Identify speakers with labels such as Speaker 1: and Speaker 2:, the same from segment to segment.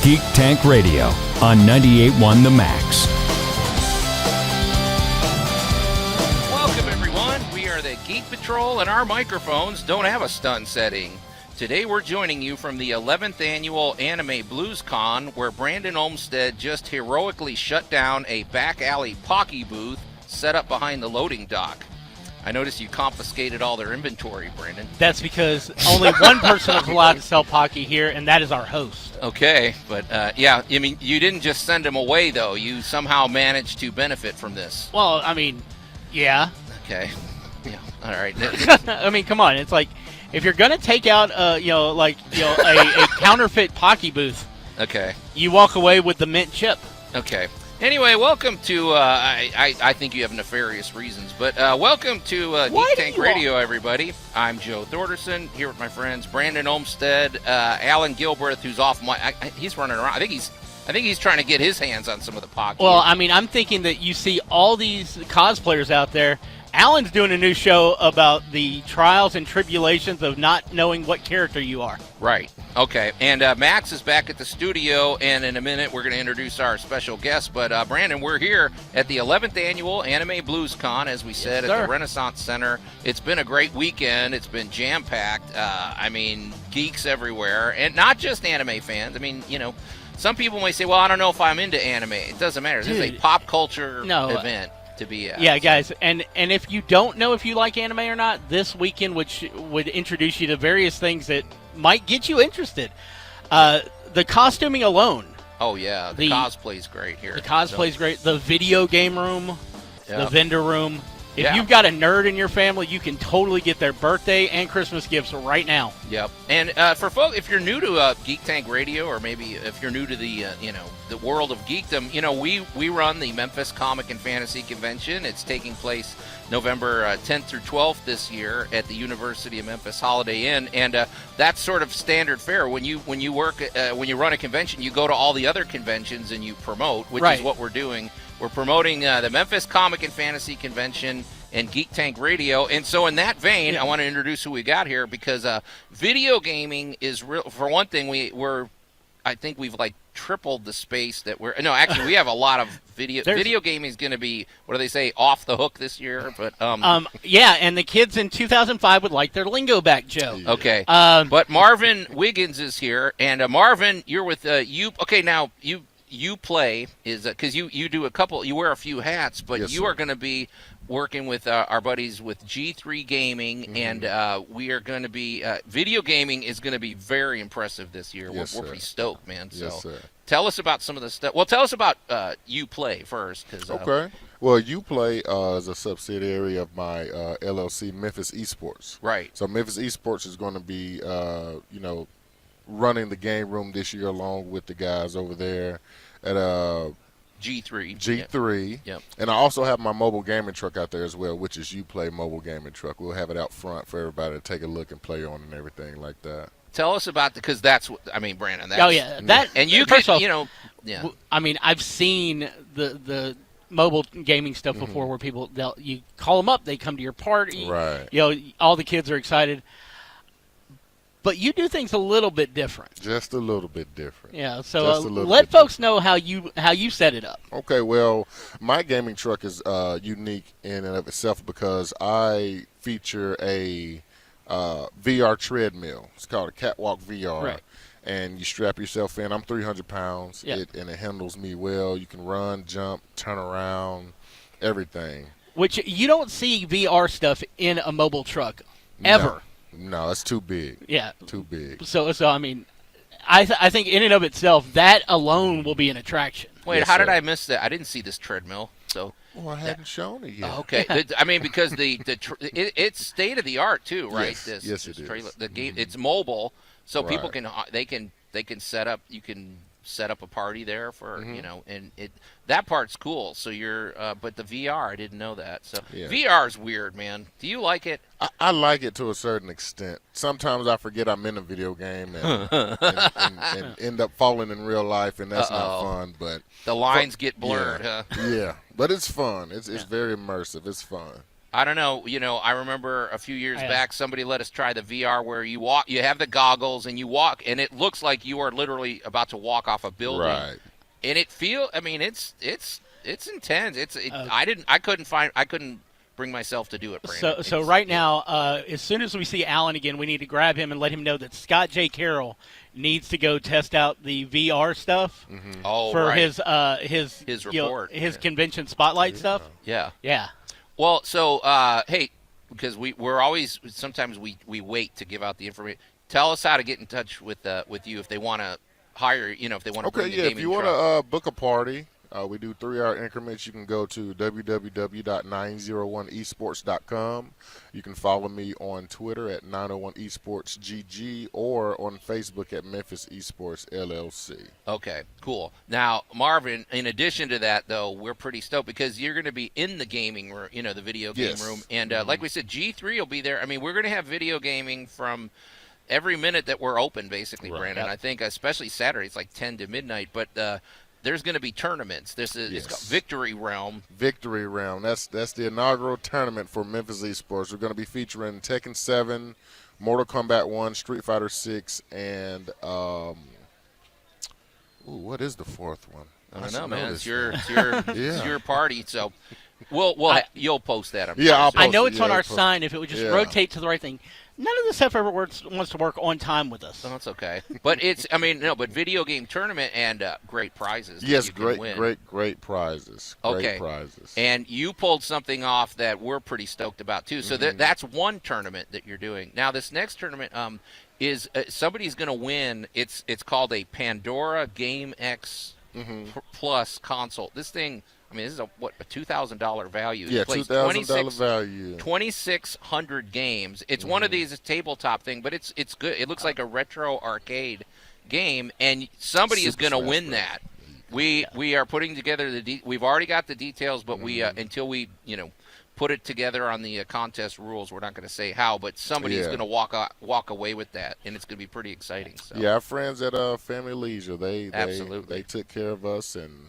Speaker 1: Geek Tank Radio on 98.1 The Max.
Speaker 2: Welcome, everyone. We are the Geek Patrol, and our microphones don't have a stun setting. Today, we're joining you from the 11th Annual Anime Blues Con, where Brandon Olmsted just heroically shut down a back alley Pocky booth set up behind the loading dock. I noticed you confiscated all their inventory, Brandon.
Speaker 3: That's because only one person is allowed to sell Pocky here, and that is our host.
Speaker 2: Okay, but yeah, I mean, you didn't just send them away, though. You somehow managed to benefit from this.
Speaker 3: Well, I mean, yeah.
Speaker 2: Okay. Yeah. All right.
Speaker 3: I mean, come on. It's like, if you're going to take out, a counterfeit Pocky booth,
Speaker 2: Okay.
Speaker 3: you walk away with the mint chip.
Speaker 2: Okay. Anyway, welcome to, I think you have nefarious reasons, but welcome to Geek Tank Radio, everybody. I'm Joe Thorderson, here with my friends Brandon Olmsted, Allan Gilbreth, who's off he's running around. I think he's trying to get his hands on some of the Pocky.
Speaker 3: Well, I mean, I'm thinking that you see all these cosplayers out there. Allan's doing a new show about the trials and tribulations of not knowing what character you are.
Speaker 2: Right. Okay. And Max is back at the studio, and in a minute we're going to introduce our special guest. But, Brandon, we're here at the 11th Annual Anime Blues Con, as we said, at the Renaissance Center. It's been a great weekend. It's been jam-packed. I mean, geeks everywhere, and not just anime fans. I mean, you know, some people may say, well, I don't know if I'm into anime. It doesn't matter. This is a pop culture event. To be at.
Speaker 3: Yeah, guys, and if you don't know if you like anime or not, this weekend would introduce you to various things that might get you interested. The costuming alone.
Speaker 2: Oh, yeah. The cosplay's great here.
Speaker 3: The cosplay's great. The video game room, the vendor room. If you've got a nerd in your family, you can totally get their birthday and Christmas gifts right now.
Speaker 2: Yep. And for folks, if you're new to Geek Tank Radio, or maybe if you're new to the the world of geekdom, we run the Memphis Comic and Fantasy Convention. It's taking place November 10th through 12th this year at the University of Memphis Holiday Inn, and that's sort of standard fare. When you run a convention, you go to all the other conventions and you promote, which is what we're doing. We're promoting the Memphis Comic and Fantasy Convention and Geek Tank Radio. And so in that vein, I want to introduce who we got here, because video gaming is real. For one thing, I think we've like tripled the space that we have a lot of video gaming is going to be, what do they say, off the hook this year, but
Speaker 3: yeah, and the kids in 2005 would like their lingo back, Joe.
Speaker 2: Okay. But Marvin Wiggins is here, and Marvin, you're with you. Okay, now you play is because you do you wear a few hats, but yes, you are going to be working with our buddies with G3 Gaming, and we are going to be video gaming is going to be very impressive this year. Yes, we're pretty stoked, man.
Speaker 4: Yes,
Speaker 2: so
Speaker 4: sir.
Speaker 2: Tell us about some of the stuff. Well, tell us about Uplay first.
Speaker 4: Okay. Well, Uplay is a subsidiary of my LLC, Memphis Esports.
Speaker 2: Right.
Speaker 4: So Memphis Esports is going to be running the game room this year along with the guys over there at G3.
Speaker 2: Yep.
Speaker 4: And I also have my mobile gaming truck out there as well, which is Uplay mobile gaming truck. We'll have it out front for everybody to take a look and play on and everything like that.
Speaker 2: Tell us about because that's what I mean, Brandon.
Speaker 3: And
Speaker 2: you
Speaker 3: first
Speaker 2: could,
Speaker 3: off, I mean, I've seen the mobile gaming stuff before, where people you call them up, they come to your party,
Speaker 4: right?
Speaker 3: All the kids are excited. But you do things a little bit different.
Speaker 4: Just a little bit different.
Speaker 3: Yeah, so let folks know how you set it up.
Speaker 4: Okay, well, my gaming truck is unique in and of itself because I feature a VR treadmill. It's called a Catwalk VR.
Speaker 3: Right.
Speaker 4: And you strap yourself in. I'm 300 pounds, and it handles me well. You can run, jump, turn around, everything.
Speaker 3: Which you don't see VR stuff in a mobile truck ever.
Speaker 4: No, it's too big.
Speaker 3: Yeah.
Speaker 4: Too big.
Speaker 3: So I mean, I think in and of itself, that alone will be an attraction.
Speaker 2: Wait, how did I miss that? I didn't see this treadmill. So.
Speaker 4: Well, I hadn't shown it yet.
Speaker 2: Oh, okay. I mean, because it's state of the art too, right?
Speaker 4: Yes, it is.
Speaker 2: The game, it's mobile, so people can set up. You can set up a party there for and that part's cool. So but the VR, I didn't know that. So VR is weird, man. Do you like it?
Speaker 4: I like it to a certain extent. Sometimes I forget I'm in a video game and end up falling in real life, and that's not fun. But
Speaker 2: the lines get blurred, huh?
Speaker 4: Yeah, but it's fun. It's very immersive. It's fun.
Speaker 2: I don't know. I remember a few years
Speaker 3: Yeah.
Speaker 2: back, somebody let us try the VR where you walk, you have the goggles and you walk, and it looks like you are literally about to walk off a building.
Speaker 4: Right.
Speaker 2: And it's intense. I couldn't bring myself to do it, Brandon.
Speaker 3: So right now, as soon as we see Allan again, we need to grab him and let him know that Scott J. Carroll needs to go test out the VR stuff for
Speaker 2: right.
Speaker 3: his
Speaker 2: report,
Speaker 3: his convention spotlight stuff.
Speaker 2: Yeah.
Speaker 3: Yeah.
Speaker 2: Well, so hey, because we're always sometimes we wait to give out the information. Tell us how to get in touch with you if they want to hire. If they want to bring the gaming
Speaker 4: if you want
Speaker 2: truck.
Speaker 4: to book a party, we do 3-hour increments. You can go to www.901esports.com. You can follow me on Twitter at 901esportsgg or on Facebook at Memphis Esports LLC.
Speaker 2: Okay, cool. Now, Marvin, in addition to that, though, we're pretty stoked because you're going to be in the gaming room, the video game room. And like we said, G3 will be there. I mean, we're going to have video gaming from every minute that we're open, basically,
Speaker 4: Right.
Speaker 2: Brandon.
Speaker 3: Yep.
Speaker 2: I think especially Saturday, it's like 10 to midnight. But there's going to be tournaments. It's called Victory Realm.
Speaker 4: Victory Round. That's the inaugural tournament for Memphis Esports. We're going to be featuring Tekken 7, Mortal Kombat 1, Street Fighter 6, and what is the fourth one?
Speaker 2: I don't know, man. It's
Speaker 4: Yeah.
Speaker 2: your party. So you'll post that. I'm
Speaker 4: Yeah,
Speaker 2: sure.
Speaker 4: I'll
Speaker 3: I know
Speaker 4: post it.
Speaker 3: it's on
Speaker 4: Yeah,
Speaker 3: our
Speaker 4: post it.
Speaker 3: sign. If it would just
Speaker 4: Yeah.
Speaker 3: rotate to the right thing. None of this stuff ever wants to work on time with us.
Speaker 2: So that's okay. But but video game tournament and great prizes. that
Speaker 4: Yes,
Speaker 2: you can win.
Speaker 4: great prizes.
Speaker 2: Okay.
Speaker 4: Great prizes.
Speaker 2: And you pulled something off that we're pretty stoked about too. So that's one tournament that you're doing. Now this next tournament is somebody's going to win. It's called a Pandora Game X Plus console. This thing, this is a $2,000 value.
Speaker 4: Yeah,
Speaker 2: It plays
Speaker 4: $2,000 value.
Speaker 2: 2,600 games. It's one of these tabletop thing, but it's good. It looks like a retro arcade game, and somebody is
Speaker 4: Super
Speaker 2: going to
Speaker 4: Smash
Speaker 2: win
Speaker 4: Bros.
Speaker 2: that. We are putting together we've already got the details, but we until we put it together on the contest rules, we're not going to say how, but somebody is going to walk away with that, and it's going to be pretty exciting. So.
Speaker 4: Yeah, our friends at Family Leisure, they
Speaker 2: Absolutely.
Speaker 4: took care of us, and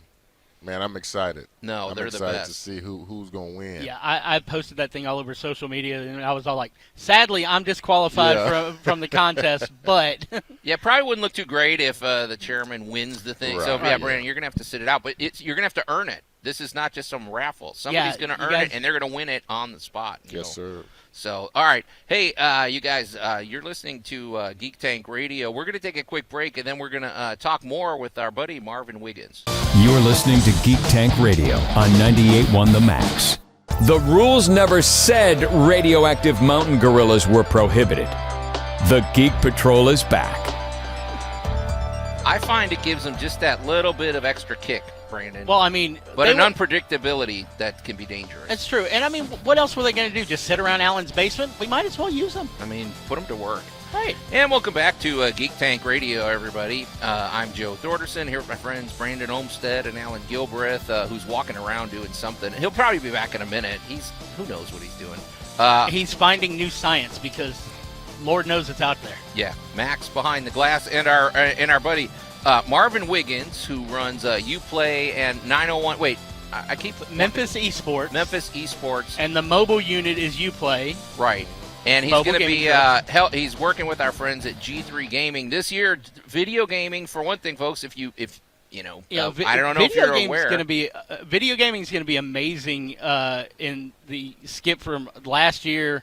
Speaker 4: man, I'm excited.
Speaker 2: No,
Speaker 4: I'm
Speaker 2: they're the
Speaker 4: excited
Speaker 2: best.
Speaker 4: to see who's going to win.
Speaker 3: Yeah, I posted that thing all over social media, and I was all like, sadly, I'm disqualified from the contest, but
Speaker 2: Yeah, probably wouldn't look too great if the chairman wins the thing. So,
Speaker 4: Right.
Speaker 2: yeah, Brandon, you're going to have to sit it out, but you're going to have to earn it. This is not just some raffle. Somebody's going to earn it, and they're going to win it on the spot.
Speaker 4: Yes, sir.
Speaker 2: So, all right. Hey, you guys, you're listening to Geek Tank Radio. We're going to take a quick break, and then we're going to talk more with our buddy Marvin Wiggins.
Speaker 1: You're listening to Geek Tank Radio on 98.1 The Max.
Speaker 5: The rules never said radioactive mountain gorillas were prohibited.
Speaker 1: The Geek Patrol is back.
Speaker 2: I find it gives them just that little bit of extra kick, Brandon.
Speaker 3: well,
Speaker 2: but
Speaker 3: they
Speaker 2: an
Speaker 3: were-
Speaker 2: unpredictability that can be dangerous.
Speaker 3: That's true. And what else were they going to do? Just sit around Allan's basement? We might as well use them.
Speaker 2: Put them to work.
Speaker 3: Right.
Speaker 2: And welcome back to Geek Tank Radio, everybody. I'm Joe Thorderson here with my friends Brandon Olmstead and Allan Gilbreth, who's walking around doing something. He'll probably be back in a minute. Who knows what he's doing.
Speaker 3: He's finding new science because Lord knows it's out there.
Speaker 2: Yeah, Max behind the glass, and our buddy Marvin Wiggins, who runs Uplay and 901. Wait, I keep
Speaker 3: Memphis Esports.
Speaker 2: Memphis Esports,
Speaker 3: And the mobile unit is Uplay.
Speaker 2: right? And he's
Speaker 3: Mobile
Speaker 2: going to be
Speaker 3: gaming
Speaker 2: he's working with our friends at G3 Gaming this year. Video gaming, for one thing, folks. If you know, I don't know if you're aware.
Speaker 3: Video gaming is going to be amazing in the skip from last year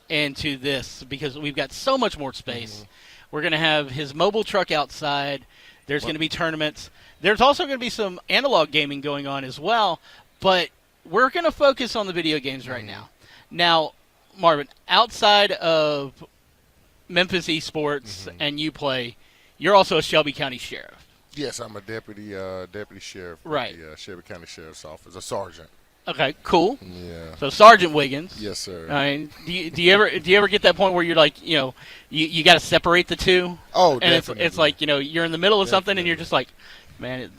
Speaker 3: into this because we've got so much more space. We're going to have his mobile truck outside. There's going to be tournaments. There's also going to be some analog gaming going on as well, but we're going to focus on the video games right now. Now, Marvin, outside of Memphis Esports and Uplay, you're also a Shelby County Sheriff.
Speaker 4: Yes, I'm a deputy sheriff
Speaker 3: Right.
Speaker 4: at the Shelby County Sheriff's Office, a sergeant.
Speaker 3: Okay, cool.
Speaker 4: Yeah.
Speaker 3: So Sergeant Wiggins.
Speaker 4: Yes, sir.
Speaker 3: Do you ever get that point where you're like, you got to separate the two?
Speaker 4: Oh,
Speaker 3: And
Speaker 4: definitely.
Speaker 3: it's like, you're in the middle of something and you're just like, man,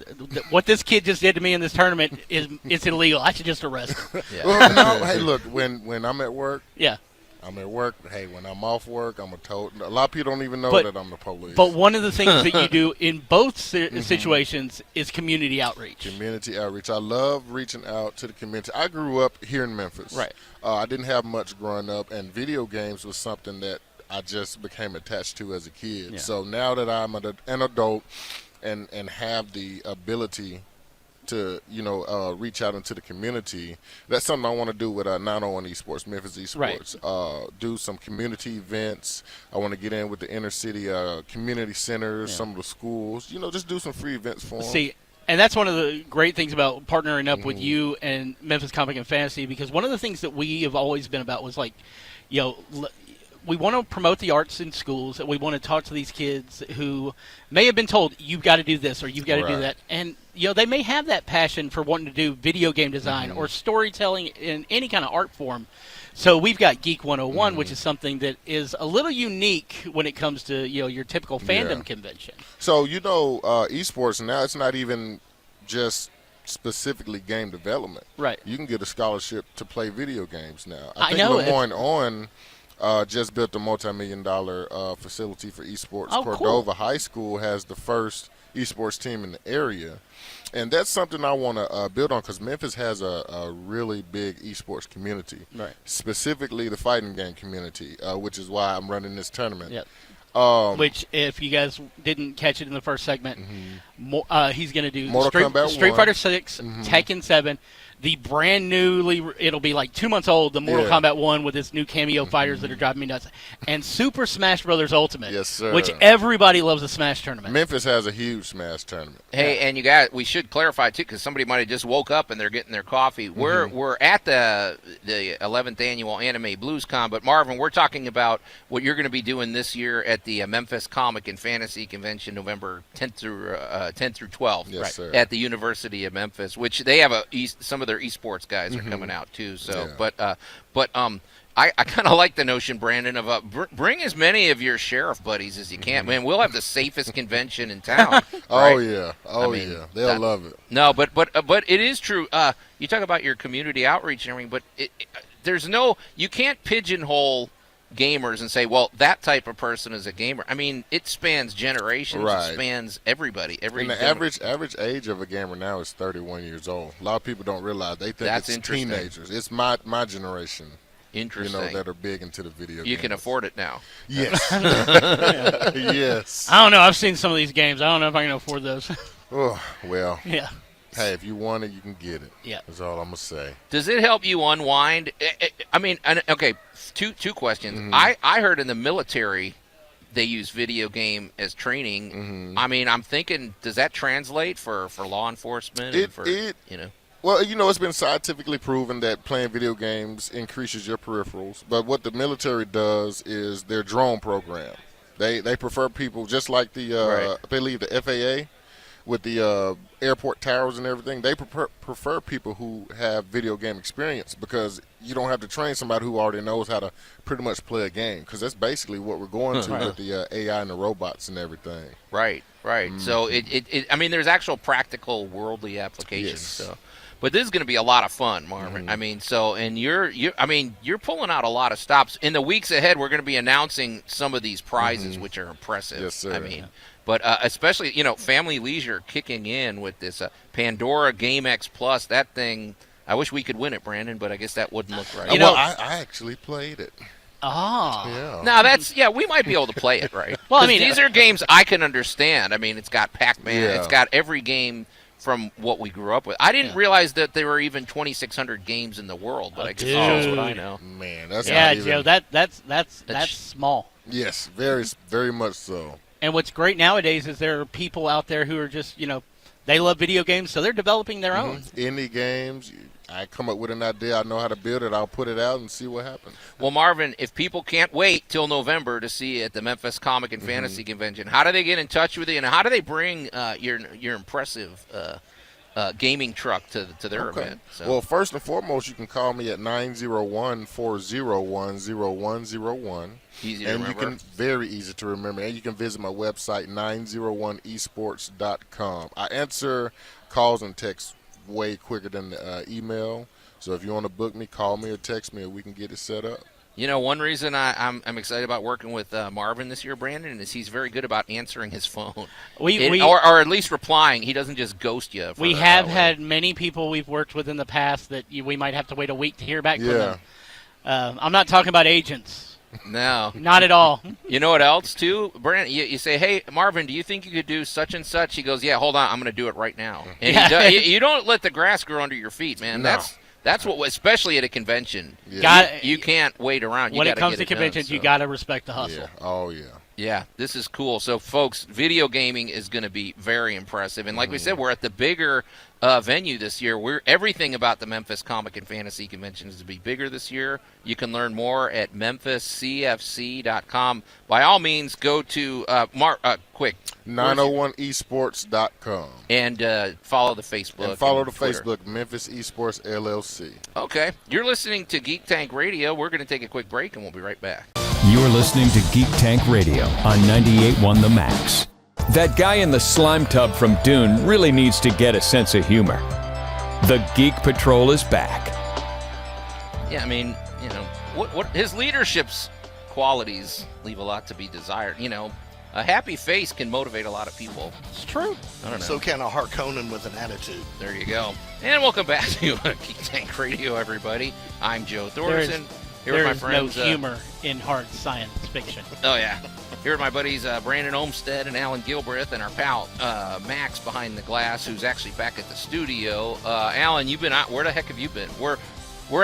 Speaker 3: what this kid just did to me in this tournament it's illegal. I should just arrest him.
Speaker 2: Yeah.
Speaker 4: Well, no, hey, look, when I'm at work,
Speaker 3: Yeah.
Speaker 4: I'm at work. But hey, when I'm off work, I'm a lot of people don't even know that I'm the police.
Speaker 3: But one of the things that you do in both situations is community outreach.
Speaker 4: Community outreach. I love reaching out to the community. I grew up here in Memphis.
Speaker 3: Right.
Speaker 4: I didn't have much growing up, and video games was something that I just became attached to as a kid.
Speaker 3: Yeah.
Speaker 4: So now that I'm an adult and have the ability to reach out into the community, that's something I want to do with 901 Esports, Memphis Esports.
Speaker 3: Right.
Speaker 4: Do some community events. I want to get in with the inner city community centers, some of the schools. Just do some free events for them.
Speaker 3: See, and that's one of the great things about partnering up with you and Memphis Comic and Fantasy, because one of the things that we have always been about was like, we want to promote the arts in schools, and we want to talk to these kids who may have been told, you've got to do this or you've got to do that. And, they may have that passion for wanting to do video game design or storytelling in any kind of art form. So we've got Geek 101, which is something that is a little unique when it comes to, your typical fandom convention.
Speaker 4: So, esports now, it's not even just specifically game development.
Speaker 3: Right.
Speaker 4: You can get a scholarship to play video games now.
Speaker 3: I
Speaker 4: think
Speaker 3: know.
Speaker 4: Lemoyne just built a multi-million-dollar facility for esports.
Speaker 3: Oh,
Speaker 4: Cordova
Speaker 3: cool.
Speaker 4: High School has the first esports team in the area. And that's something I want to build on, because Memphis has a really big esports community,
Speaker 3: Right.
Speaker 4: Specifically the fighting game community, which is why I'm running this tournament.
Speaker 3: Yep. Which, if you guys didn't catch it in the first segment, he's going to do Street Fighter 6, Tekken 7, the brand newly, it'll be like 2 months old, the Mortal Kombat 1 with its new cameo fighters that are driving me nuts, and Super Smash Brothers Ultimate.
Speaker 4: Yes, sir.
Speaker 3: Which everybody loves a Smash tournament.
Speaker 4: Memphis has a huge Smash tournament.
Speaker 2: Hey, and you guys, we should clarify too, because somebody might have just woke up and they're getting their coffee. We're at the 11th annual Anime Blues Con, but Marvin, we're talking about what you're going to be doing this year at the Memphis Comic and Fantasy Convention, November 10th through 12th,
Speaker 4: Yes, sir.
Speaker 2: at the University of Memphis, which they have some of their esports guys are coming out too. So,
Speaker 4: Yeah.
Speaker 2: but I kind of like the notion, Brandon, of bring as many of your sheriff buddies as you can. Man, we'll have the safest convention in town.
Speaker 4: Oh
Speaker 2: right?
Speaker 4: yeah, yeah, they'll love it.
Speaker 2: No, but it is true. You talk about your community outreach and everything, but you can't pigeonhole gamers and say, well, that type of person is a gamer. I mean, it spans generations.
Speaker 4: Right.
Speaker 2: It spans everybody.
Speaker 4: And the average age of a gamer now is 31 years old. A lot of people don't realize. They think
Speaker 2: That's
Speaker 4: it's
Speaker 2: interesting.
Speaker 4: teenagers. It's my generation.
Speaker 2: Interesting.
Speaker 4: That are big into the video games.
Speaker 2: You can afford it now.
Speaker 4: Yes. Yes.
Speaker 3: I don't know. I've seen some of these games. I don't know if I can afford those.
Speaker 4: Oh, well.
Speaker 3: Yeah.
Speaker 4: Hey, if you want it, you can get it.
Speaker 3: Yeah.
Speaker 4: That's all I'm going to say.
Speaker 2: Does it help you unwind? Okay, two questions. I heard in the military they use video game as training. I mean, I'm thinking, does that translate for law enforcement?
Speaker 4: Well, it's been scientifically proven that playing video games increases your peripherals. But what the military does is their drone program. They prefer people just like I believe the FAA with the airport towers and everything. They prefer people who have video game experience, because you don't have to train somebody who already knows how to pretty much play a game, because that's basically what we're going to with the AI and the robots and everything.
Speaker 2: Right. So there's actual practical worldly applications.
Speaker 4: Yes.
Speaker 2: So. But this is going to be a lot of fun, Marvin. I mean, and you're pulling out a lot of stops. In the weeks ahead, we're going to be announcing some of these prizes, which are impressive.
Speaker 4: Yes, sir.
Speaker 2: I mean, but especially, Family Leisure kicking in with this Pandora Game X Plus. That thing, I wish we could win it, Brandon, but I guess that wouldn't look right.
Speaker 4: I actually played it.
Speaker 3: Oh.
Speaker 4: Yeah.
Speaker 2: Now we might be able to play it, right?
Speaker 3: Well, I mean,
Speaker 2: these are games I can understand. I mean, it's got Pac-Man.
Speaker 4: Yeah.
Speaker 2: It's got every game from what we grew up with. I didn't realize that there were even 2,600 games in the world, but I guess it shows what I know.
Speaker 4: Man, that's
Speaker 3: Yeah,
Speaker 4: not even...
Speaker 3: Joe, that's small.
Speaker 4: Yes, very, very much so.
Speaker 3: And what's great nowadays is there are people out there who are just, they love video games, so they're developing their own.
Speaker 4: Indie games, I come up with an idea, I know how to build it, I'll put it out and see what happens.
Speaker 2: Well, Marvin, if people can't wait till November to see you at the Memphis Comic and Fantasy Convention, how do they get in touch with you, and how do they bring your impressive gaming truck to their event? So.
Speaker 4: Well, first and foremost, you can call me at 901-401-0101.
Speaker 2: Easy to
Speaker 4: and
Speaker 2: remember.
Speaker 4: you can very easy to remember. And you can visit my website, 901esports.com. I answer calls and texts way quicker than email. So if you want to book me, call me or text me, and we can get it set up.
Speaker 2: You know, one reason I'm excited about working with Marvin this year, Brandon, is he's very good about answering his phone. Or at least replying. He doesn't just ghost you.
Speaker 3: We have had many people we've worked with in the past that we might have to wait a week to hear back from them. I'm not talking about agents.
Speaker 2: No.
Speaker 3: Not at all.
Speaker 2: You know what else, too? Brandon, you say, hey, Marvin, do you think you could do such and such? He goes, yeah, hold on, I'm going to do it right now. And you don't let the grass grow under your feet, man.
Speaker 4: No.
Speaker 2: That's what, especially at a convention.
Speaker 4: Yeah.
Speaker 2: You can't wait around.
Speaker 3: When it comes to conventions, you got to respect the hustle.
Speaker 4: Yeah. Oh, yeah.
Speaker 2: Yeah, this is cool. So, folks, video gaming is going to be very impressive. And like we said, we're at the bigger venue this year. Everything about the Memphis Comic and Fantasy Convention is to be bigger this year. You can learn more at memphiscfc.com. By all means, go to quick
Speaker 4: 901esports.com
Speaker 2: and follow the Facebook.
Speaker 4: And follow the
Speaker 2: Twitter.
Speaker 4: Facebook, Memphis Esports LLC.
Speaker 2: Okay. You're listening to Geek Tank Radio. We're going to take a quick break, and we'll be right back.
Speaker 1: You're listening to Geek Tank Radio on 98.1 The Max.
Speaker 5: That guy in the slime tub from Dune really needs to get a sense of humor. The Geek Patrol is back.
Speaker 2: Yeah, I mean, you know, what his leadership's qualities leave a lot to be desired. You know, a happy face can motivate a lot of people.
Speaker 3: It's true.
Speaker 2: I don't know.
Speaker 6: So can a Harkonnen with an attitude.
Speaker 2: There you go. And welcome back to Geek Tank Radio, everybody. I'm Joe Thorson. Here with my friends.
Speaker 3: No humor in hard science fiction.
Speaker 2: Oh, yeah. Here with my buddies Brandon Olmstead and Allan Gilbreth, and our pal Max behind the glass, who's actually back at the studio. Allan, you've been out. Where the heck have you been? We're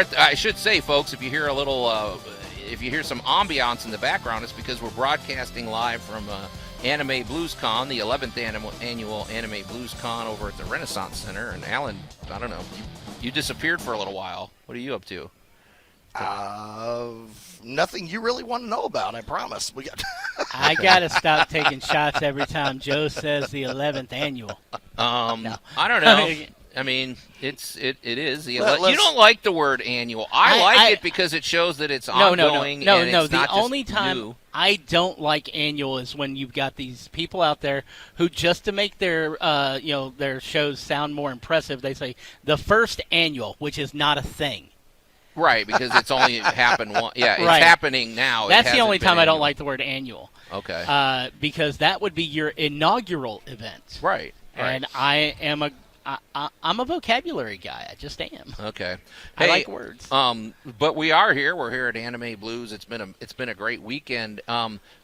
Speaker 2: at. I should say, folks, if you hear a little, if you hear some ambiance in the background, it's because we're broadcasting live from Anime Blues Con, the 11th annual Anime Blues Con over at the Renaissance Center. And Allan, I don't know, you disappeared for a little while. What are you up to?
Speaker 6: Nothing you really want to know about, I promise.
Speaker 3: I got to stop taking shots every time Joe says the 11th annual.
Speaker 2: No. I don't know. I mean, it is. You don't like the word annual. I like it because it shows that it's ongoing.
Speaker 3: No.
Speaker 2: It's
Speaker 3: The
Speaker 2: not
Speaker 3: only
Speaker 2: just
Speaker 3: time
Speaker 2: new.
Speaker 3: I don't like annual is when you've got these people out there who, just to make their their shows sound more impressive, they say the first annual, which is not a thing.
Speaker 2: Right, because it's only happened once. Yeah, it's
Speaker 3: Right.
Speaker 2: happening now.
Speaker 3: That's
Speaker 2: It
Speaker 3: the only
Speaker 2: hasn't been
Speaker 3: time I don't
Speaker 2: annual.
Speaker 3: like the word annual.
Speaker 2: Okay.
Speaker 3: Because that would be your inaugural event.
Speaker 2: Right.
Speaker 3: And I'm a vocabulary guy. I just am.
Speaker 2: Okay.
Speaker 3: I like words.
Speaker 2: But we are here. We're here at Anime Blues. It's been a great weekend.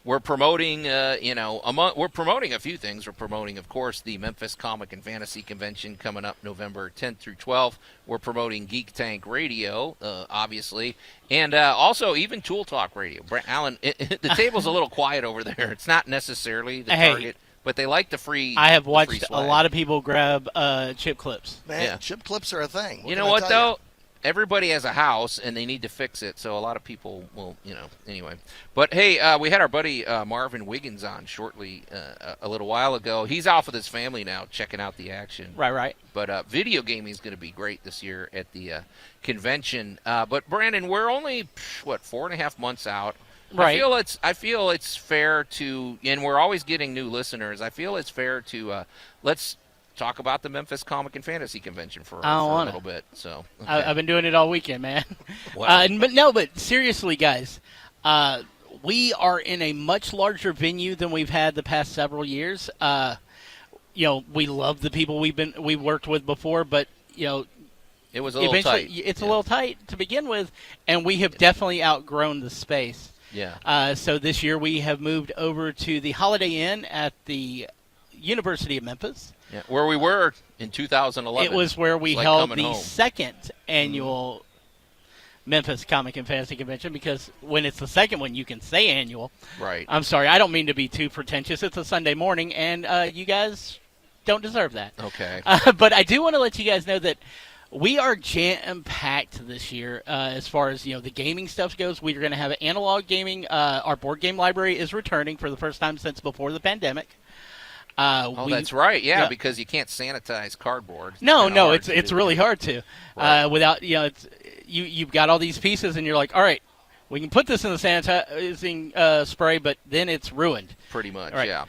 Speaker 2: We're promoting, we're promoting a few things. We're promoting, of course, the Memphis Comic and Fantasy Convention coming up November 10th through 12th. We're promoting Geek Tank Radio, obviously, and also even Tool Talk Radio. Allan, the table's a little quiet over there. It's not necessarily the target. But they like the free.
Speaker 3: I have watched
Speaker 2: free
Speaker 3: a
Speaker 2: swag.
Speaker 3: lot of people grab chip clips.
Speaker 6: Man,
Speaker 2: Yeah.
Speaker 6: chip clips are a thing.
Speaker 2: You know what, though? Everybody has a house, and they need to fix it, so a lot of people will, anyway. But, hey, we had our buddy Marvin Wiggins on shortly a little while ago. He's off with his family now, checking out the action.
Speaker 3: Right.
Speaker 2: But video gaming is going to be great this year at the convention. But, Brandon, we're only, 4.5 months out.
Speaker 3: Right.
Speaker 2: I feel it's fair to, and we're always getting new listeners. I feel it's fair to let's talk about the Memphis Comic and Fantasy Convention for a little bit. So okay.
Speaker 3: I've been doing it all weekend, man.
Speaker 2: Wow.
Speaker 3: But seriously, guys, we are in a much larger venue than we've had the past several years. We love the people we worked with before, but
Speaker 2: it was a little tight.
Speaker 3: It's a little tight to begin with, and we have definitely outgrown the space.
Speaker 2: Yeah.
Speaker 3: So this year we have moved over to the Holiday Inn at the University of Memphis.
Speaker 2: Yeah, where we were in 2011.
Speaker 3: It was where we
Speaker 2: It's like
Speaker 3: held
Speaker 2: coming
Speaker 3: the
Speaker 2: home.
Speaker 3: second annual Memphis Comic and Fantasy Convention, because when it's the second one, you can say annual.
Speaker 2: Right.
Speaker 3: I'm sorry, I don't mean to be too pretentious. It's a Sunday morning, and you guys don't deserve that.
Speaker 2: Okay.
Speaker 3: But I do want to let you guys know that we are jam-packed this year as far as the gaming stuff goes. We're going to have analog gaming. Our board game library is returning for the first time since before the pandemic.
Speaker 2: That's right. Yeah, because you can't sanitize cardboard.
Speaker 3: No, it's really hard to. Without it's you've got all these pieces, and you're like, all right, we can put this in the sanitizing spray, but then it's ruined.
Speaker 2: Pretty much,
Speaker 3: Right.
Speaker 2: yeah.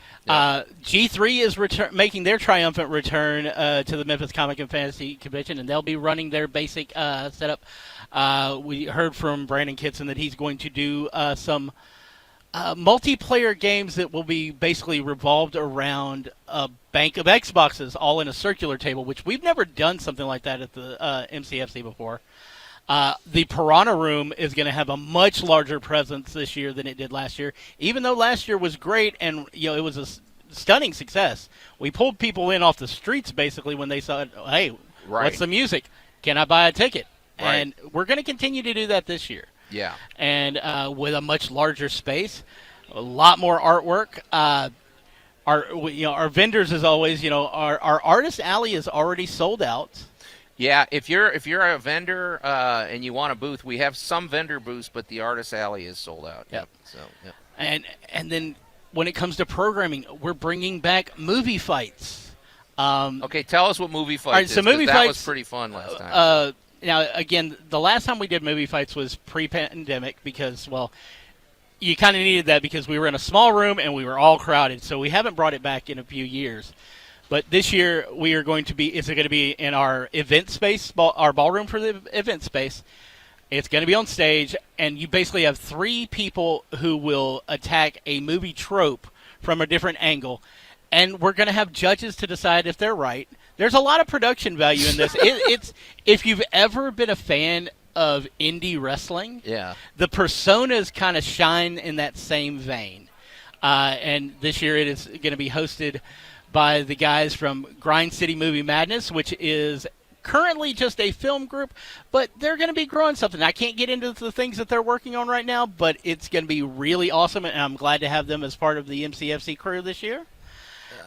Speaker 3: G3 is making their triumphant return to the Memphis Comic and Fantasy Convention, and they'll be running their basic setup. We heard from Brandon Kitson that he's going to do some multiplayer games that will be basically revolved around a bank of Xboxes all in a circular table, which we've never done something like that at the MCFC before. The Piranha Room is going to have a much larger presence this year than it did last year, even though last year was great and it was a stunning success. We pulled people in off the streets basically when they saw, hey, what's the music? Can I buy a ticket?
Speaker 2: Right.
Speaker 3: And we're going to continue to do that this year.
Speaker 2: Yeah.
Speaker 3: And with a much larger space, a lot more artwork. Our vendors, as always, our artist alley is already sold out.
Speaker 2: Yeah, if you're a vendor and you want a booth, we have some vendor booths, but the artist alley is sold out.
Speaker 3: Yep.
Speaker 2: So, yep.
Speaker 3: And then when it comes to programming, we're bringing back movie fights.
Speaker 2: Okay, tell us what movie fights
Speaker 3: right, so
Speaker 2: is, 'cause
Speaker 3: movie
Speaker 2: that
Speaker 3: fights,
Speaker 2: was pretty fun last time.
Speaker 3: Now, again, the last time we did movie fights was pre-pandemic because, well, you kind of needed that because we were in a small room and we were all crowded. So we haven't brought it back in a few years. But this year we are going to be, it's going to be in our event space, our ballroom for the event space. It's going to be on stage, and you basically have 3 people who will attack a movie trope from a different angle. And we're going to have judges to decide if they're right. There's a lot of production value in this. It's if you've ever been a fan of indie wrestling,
Speaker 2: Yeah.
Speaker 3: the personas kind of shine in that same vein. And this year it is going to be hosted by the guys from Grind City Movie Madness, which is currently just a film group, but they're going to be growing something. I can't get into the things that they're working on right now, but it's going to be really awesome, and I'm glad to have them as part of the MCFC crew this year.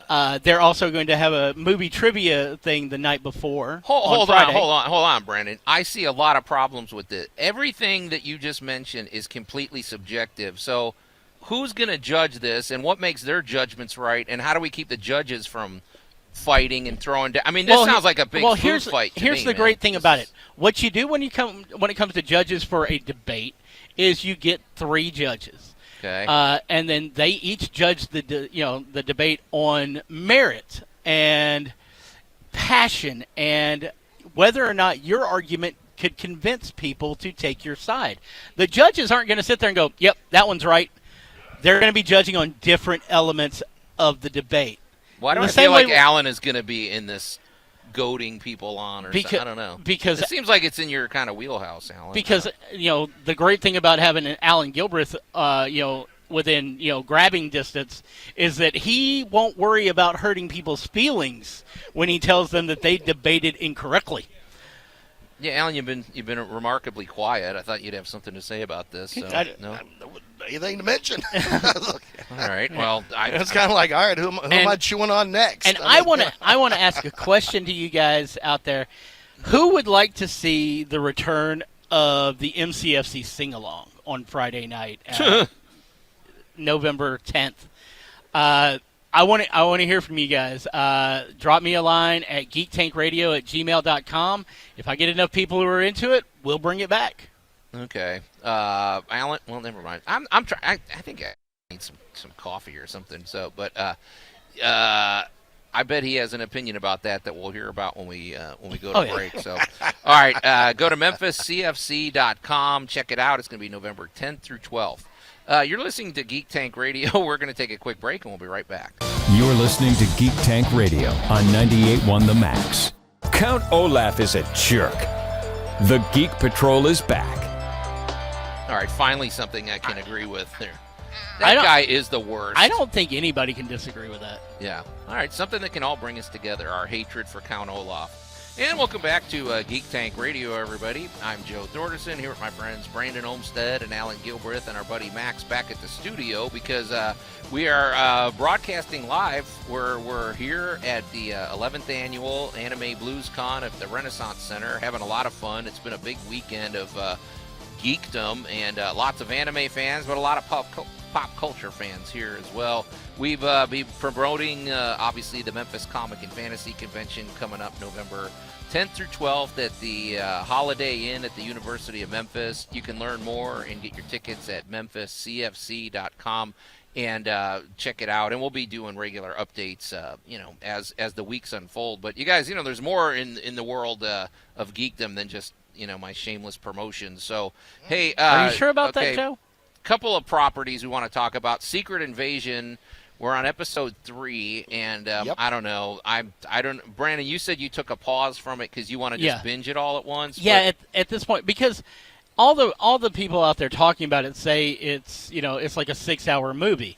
Speaker 3: They're also going to have a movie trivia thing the night before.
Speaker 2: Hold
Speaker 3: Friday.
Speaker 2: on, Brandon. I see a lot of problems with it. Everything that you just mentioned is completely subjective. So who's going to judge this, and what makes their judgments right, and how do we keep the judges from fighting and throwing down? I mean, this sounds like a big food fight to
Speaker 3: Here's
Speaker 2: me,
Speaker 3: the
Speaker 2: man.
Speaker 3: great thing about it. What you do when it comes to judges for a debate is you get 3 judges.
Speaker 2: Okay.
Speaker 3: And then they each judge the debate on merit and passion and whether or not your argument could convince people to take your side. The judges aren't going to sit there and go, "Yep, that one's right." They're going to be judging on different elements of the debate.
Speaker 2: Why do
Speaker 3: In
Speaker 2: I
Speaker 3: the same
Speaker 2: feel like
Speaker 3: way-
Speaker 2: Allan is going to be in this goading people on or something? I don't know.
Speaker 3: Because
Speaker 2: It seems like it's in your kind of wheelhouse, Allan.
Speaker 3: Because the great thing about having an Allan Gilbreth, within grabbing distance, is that he won't worry about hurting people's feelings when he tells them that they debated incorrectly.
Speaker 2: Yeah, Allan, you've been remarkably quiet. I thought you'd have something to say about this. So, no.
Speaker 6: Anything to mention?
Speaker 2: All right. Well,
Speaker 6: It's kind of like, all right, who am I chewing on next?
Speaker 3: And I want to ask a question to you guys out there: who would like to see the return of the MCFC sing along on Friday night, November 10th? I want to hear from you guys. Drop me a line at geektankradio@gmail.com. If I get enough people who are into it, we'll bring it back.
Speaker 2: Okay. Allan, well, never mind. I'm trying. I think I need some coffee or something. So, but I bet he has an opinion about that we'll hear about when we go to break. So, all right, go to memphiscfc.com. Check it out. It's going to be November 10th through 12th. You're listening to Geek Tank Radio. We're going to take a quick break, and we'll be right back.
Speaker 1: You're listening to Geek Tank Radio on 98.1 The Max.
Speaker 5: Count Olaf is a jerk. The Geek Patrol is back.
Speaker 2: All right, finally something I can agree with there. That guy is the worst.
Speaker 3: I don't think anybody can disagree with that.
Speaker 2: Yeah. All right, something that can all bring us together, our hatred for Count Olaf. And welcome back to Geek Tank Radio, everybody. I'm Joe Thorderson here with my friends Brandon Olmstead and Allan Gilbreth and our buddy Max back at the studio because we are broadcasting live. We're here at the 11th Annual Anime Blues Con at the Renaissance Center, having a lot of fun. It's been a big weekend of geekdom and lots of anime fans, but a lot of pop culture fans here as well. We've been promoting, obviously, the Memphis Comic and Fantasy Convention coming up November 10th through 12th at the Holiday Inn at the University of Memphis. You can learn more and get your tickets at memphiscfc.com. And check it out, and we'll be doing regular updates, as the weeks unfold. But you guys, there's more in the world of geekdom than just, my shameless promotion. So, hey,
Speaker 3: are you sure about that, Joe?
Speaker 2: Couple of properties we want to talk about. Secret Invasion. We're on episode 3, and I don't know. I don't. Brandon, you said you took a pause from it because you want to just binge it all at once.
Speaker 3: Yeah, at this point, because all the people out there talking about it say it's like a 6-hour movie,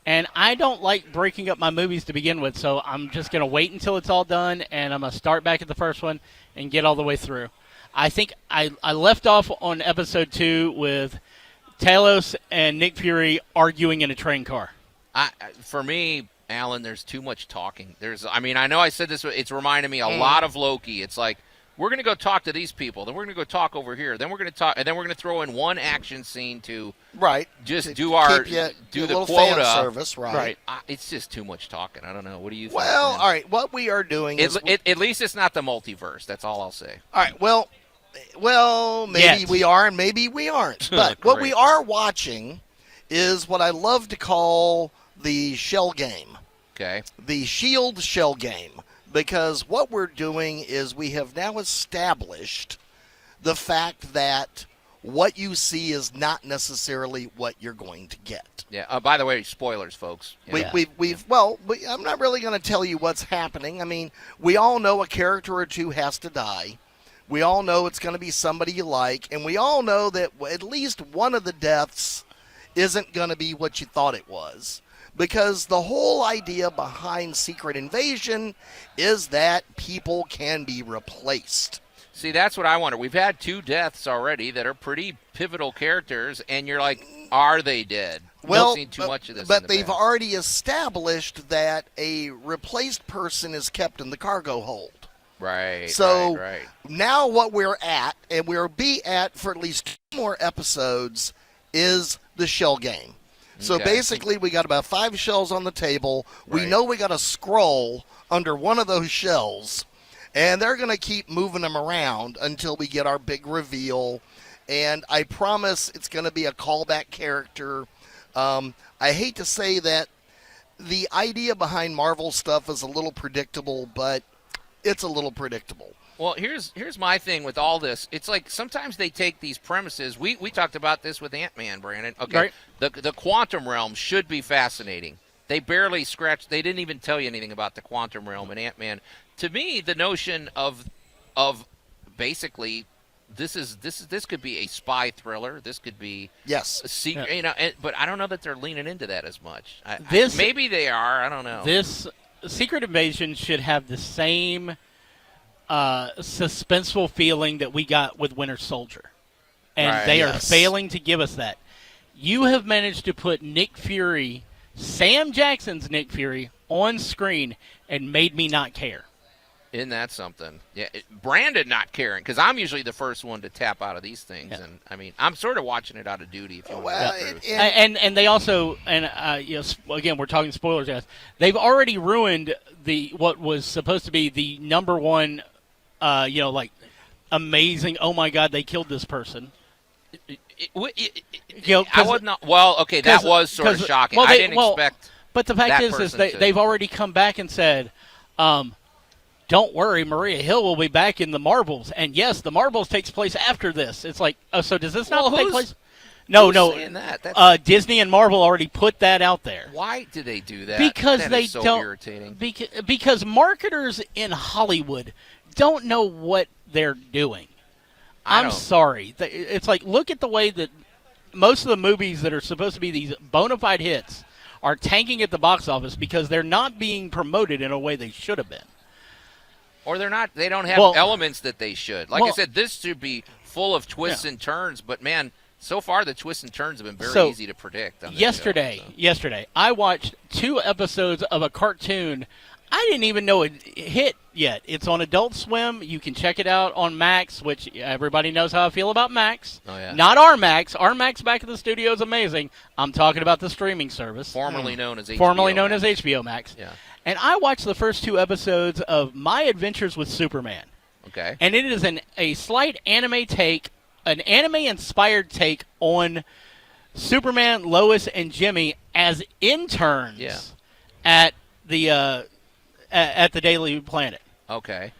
Speaker 3: and I don't like breaking up my movies to begin with, so I'm just gonna wait until it's all done, and I'm gonna start back at the first one and get all the way through. I think I left off on episode 2 with Talos and Nick Fury arguing in a train car.
Speaker 2: For me, Allan, there's too much talking. I know I said this. It's reminding me a lot of Loki. It's like, we're going to go talk to these people. Then we're going to go talk over here. Then we're going to talk, and then we're going to throw in one action scene to just do the quota
Speaker 6: fan service. Right.
Speaker 2: It's just too much talking. I don't know. What do you think?
Speaker 6: Well, all right. What we are doing is
Speaker 2: at least it's not the multiverse. That's all I'll say.
Speaker 6: All right. Well, maybe we are, and maybe we aren't. But what we are watching is what I love to call the shell game.
Speaker 2: Okay.
Speaker 6: The shield shell game. Because what we're doing is we have now established the fact that what you see is not necessarily what you're going to get.
Speaker 2: Yeah. By the way, spoilers, folks. Yeah.
Speaker 6: I'm not really going to tell you what's happening. I mean, we all know a character or two has to die. We all know it's going to be somebody you like, and we all know that at least one of the deaths isn't going to be what you thought it was. Because the whole idea behind Secret Invasion is that people can be replaced.
Speaker 2: See, that's what I wonder. We've had 2 deaths already that are pretty pivotal characters, and you're like, are they dead?
Speaker 6: Well,
Speaker 2: seen too much of this
Speaker 6: but they've already established that a replaced person is kept in the cargo hold.
Speaker 2: Right.
Speaker 6: So
Speaker 2: right.
Speaker 6: Now what we're at, and we'll be at for at least 2 more episodes, is the shell game. So basically, we got about 5 shells on the table. We know we got a scroll under one of those shells, and they're going to keep moving them around until we get our big reveal. And I promise it's going to be a callback character. I hate to say that the idea behind Marvel stuff is a little predictable, but it's a little predictable.
Speaker 2: Well, here's my thing with all this. It's like sometimes they take these premises. We talked about this with Ant-Man, Brandon. Okay,
Speaker 3: right.
Speaker 2: The quantum realm should be fascinating. They barely scratched. They didn't even tell you anything about the quantum realm in Ant-Man. To me, the notion of basically this could be a spy thriller. This could be a secret. But I don't know that they're leaning into that as much. Maybe they are. I don't know.
Speaker 3: This Secret Invasion should have the same suspenseful feeling that we got with Winter Soldier. And they are failing to give us that. You have managed to put Nick Fury, Sam Jackson's Nick Fury, on screen and made me not care.
Speaker 2: Isn't that something? Yeah, Brandon not caring, because I'm usually the first one to tap out of these things. Yeah. And, I mean, I'm sort of watching it out of duty. If you want to
Speaker 3: and they also, again, we're talking spoilers, guys. They've already ruined what was supposed to be the number one amazing, oh my God, they killed this person.
Speaker 2: I would not. Well, okay, that was sort of shocking. I didn't expect.
Speaker 3: But the fact is they've already come back and said, "Don't worry, Maria Hill will be back in the Marvels." And yes, the Marvels takes place after this. It's like, oh, so does this not take place? No.
Speaker 2: Saying that?
Speaker 3: Disney and Marvel already put that out there.
Speaker 2: Why do they do that?
Speaker 3: Because
Speaker 2: that
Speaker 3: they
Speaker 2: is so
Speaker 3: don't.
Speaker 2: Irritating.
Speaker 3: Because marketers in Hollywood don't know what they're doing. I'm sorry. It's like, look at the way that most of the movies that are supposed to be these bona fide hits are tanking at the box office because they're not being promoted in a way they should have been.
Speaker 2: Or they don't have elements that they should. Like I said, this should be full of twists and turns, but man, so far the twists and turns have been very easy to predict.
Speaker 3: Yesterday, I watched 2 episodes of a cartoon I didn't even know it hit yet. It's on Adult Swim. You can check it out on Max, which everybody knows how I feel about Max.
Speaker 2: Oh, yeah.
Speaker 3: Not our Max. Our Max back at the studio is amazing. I'm talking about the streaming service.
Speaker 2: Formerly known as HBO
Speaker 3: Formerly known
Speaker 2: Max.
Speaker 3: as HBO Max.
Speaker 2: Yeah.
Speaker 3: And I watched the first 2 episodes of My Adventures with Superman.
Speaker 2: Okay.
Speaker 3: And it is a slight anime take, an anime-inspired take on Superman, Lois, and Jimmy as interns at the Daily Planet.
Speaker 2: Okay.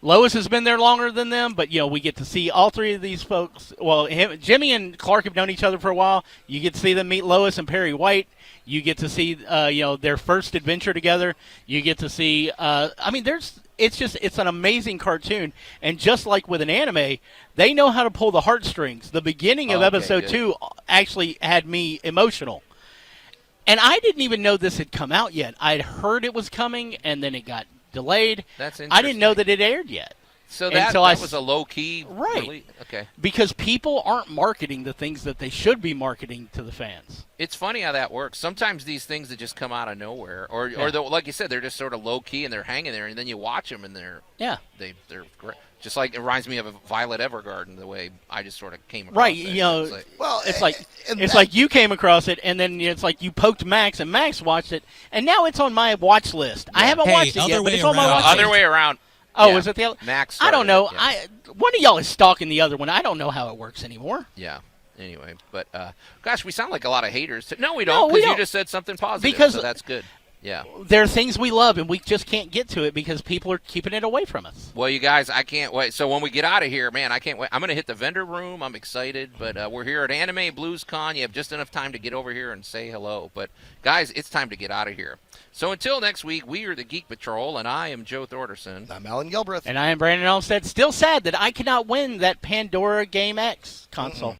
Speaker 3: Lois has been there longer than them, but we get to see all 3 of these folks. Well, Jimmy and Clark have known each other for a while. You get to see them meet Lois and Perry White. You get to see their first adventure together. You get to see. It's an amazing cartoon, and just like with an anime, they know how to pull the heartstrings. The beginning of episode 2 actually had me emotional. And I didn't even know this had come out yet. I'd heard it was coming, and then it got delayed.
Speaker 2: That's interesting.
Speaker 3: I didn't know that it aired yet.
Speaker 2: So that was a low-key...
Speaker 3: Right.
Speaker 2: Really? Okay.
Speaker 3: Because people aren't marketing the things that they should be marketing to the fans.
Speaker 2: It's funny how that works. Sometimes these things that just come out of nowhere, or like you said, they're just sort of low-key and they're hanging there, and then you watch them and they're great. Just like it reminds me of a Violet Evergarden, the way I just sort of came across
Speaker 3: right,
Speaker 2: it.
Speaker 3: It's like you came across it, and then it's like you poked Max, and Max watched it, and now it's on my watch list. I haven't watched it yet, but it's on my watch list.
Speaker 2: Other way around.
Speaker 3: Oh, is it the other?
Speaker 2: Max?
Speaker 3: I don't know.
Speaker 2: Yeah.
Speaker 3: One of y'all is stalking the other one. I don't know how it works anymore.
Speaker 2: Yeah. Anyway, but gosh, we sound like a lot of haters. No, we don't. Because you just said something positive.
Speaker 3: Because
Speaker 2: so that's good. Yeah.
Speaker 3: There are things we love, and we just can't get to it because people are keeping it away from us.
Speaker 2: Well, you guys, I can't wait. So when we get out of here, man, I can't wait. I'm going to hit the vendor room. I'm excited. But we're here at Anime Blues Con. You have just enough time to get over here and say hello. But, guys, it's time to get out of here. So until next week, we are the Geek Patrol, and I am Joe Thorderson.
Speaker 6: I'm Allan Gilbreth.
Speaker 3: And I am Brandon Olmstead. Still sad that I cannot win that Pandora Game X console.